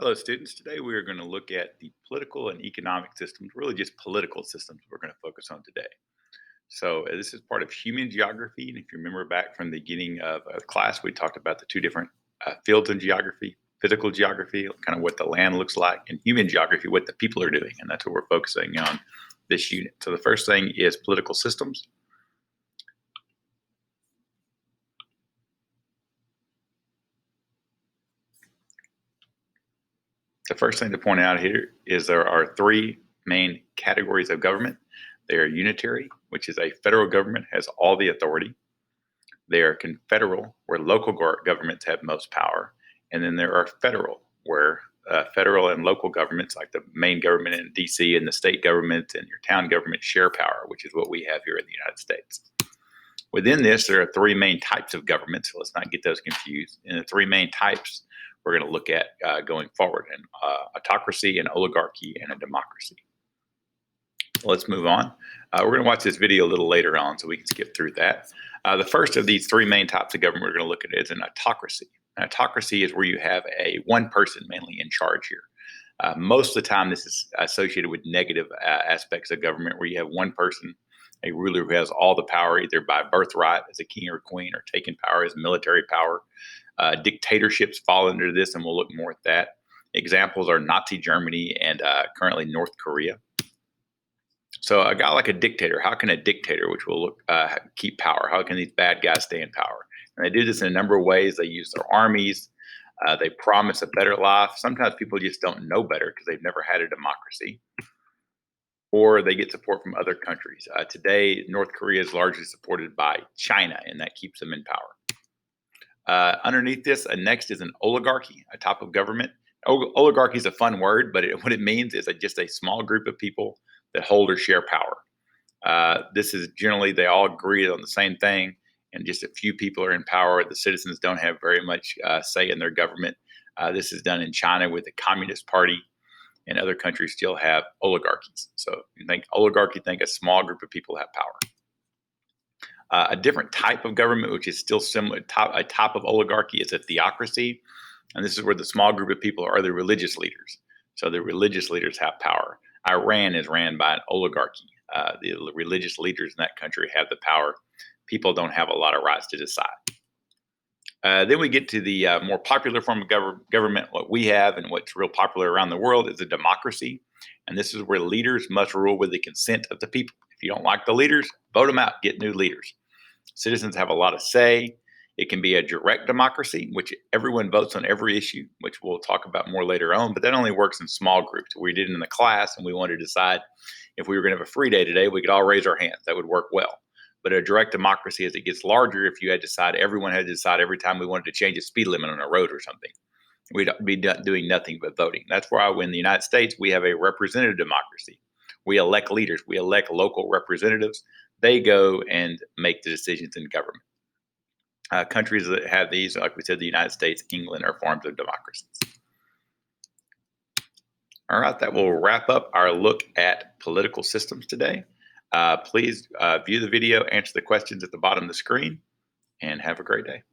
Hello, students. Today we are going to look at the political and economic systems, really just political systems we're going to focus on today. So, this is part of human geography. And if you remember back from the beginning of class, we talked about the two different fields in geography: physical geography, kind of what the land looks like, and human geography, what the people are doing. And that's what we're focusing on this unit. So, the first thing is political systems. The first thing to point out here is there are three main categories of government. They are unitary, which is a federal government has all the authority. They are confederal, where local governments have most power. And then there are federal, where federal and local governments, like the main government in DC and the state government and your town government, share power, which is what we have here in the United States. Within this, there are three main types of government, so let's not get those confused. And the three main types we're going to look at going forward: an autocracy, an oligarchy, and a democracy. Let's move on. We're going to watch this video a little later on, so we can skip through that. The first of these three main types of government we're going to look at is an autocracy. An autocracy is where you have one person mainly in charge here. Most of the time, this is associated with negative aspects of government, where you have one person, a ruler who has all the power, either by birthright as a king or queen, or taken power as military power. Dictatorships fall under this, and we'll look more at that. Examples are Nazi Germany and currently North Korea. So a guy like a dictator, how can a dictator, which will keep power? How can these bad guys stay in power? And they do this in a number of ways. They use their armies. They promise a better life. Sometimes people just don't know better because they've never had a democracy. Or they get support from other countries. Today, North Korea is largely supported by China, and that keeps them in power. Underneath this, next is an oligarchy, a type of government. Oligarchy is a fun word, but what it means is just a small group of people that hold or share power. This is generally, they all agree on the same thing, and just a few people are in power. The citizens don't have very much say in their government. This is done in China with the Communist Party, and other countries still have oligarchies. So you think oligarchy, think a small group of people have power. A different type of government, which is still similar, a type of oligarchy, is a theocracy. And this is where the small group of people are the religious leaders. So the religious leaders have power. Iran is ran by an oligarchy. The religious leaders in that country have the power. People don't have a lot of rights to decide. Then we get to the more popular form of government. What we have and what's real popular around the world is a democracy. And this is where leaders must rule with the consent of the people. If you don't like the leaders, vote them out, get new leaders. Citizens have a lot of say. It can be a direct democracy, which everyone votes on every issue, which we'll talk about more later on, but that only works in small groups. We did it in the class, and we wanted to decide if we were going to have a free day today, we could all raise our hands. That would work well. But a direct democracy, as it gets larger, if you had to decide, everyone had to decide every time we wanted to change a speed limit on a road or something, we'd be doing nothing but voting. That's why in the United States, we have a representative democracy. We elect leaders. We elect local representatives. They go and make the decisions in government. Countries that have these, like we said, the United States, England, are forms of democracies. All right, that will wrap up our look at political systems today. Please view the video, answer the questions at the bottom of the screen, and have a great day.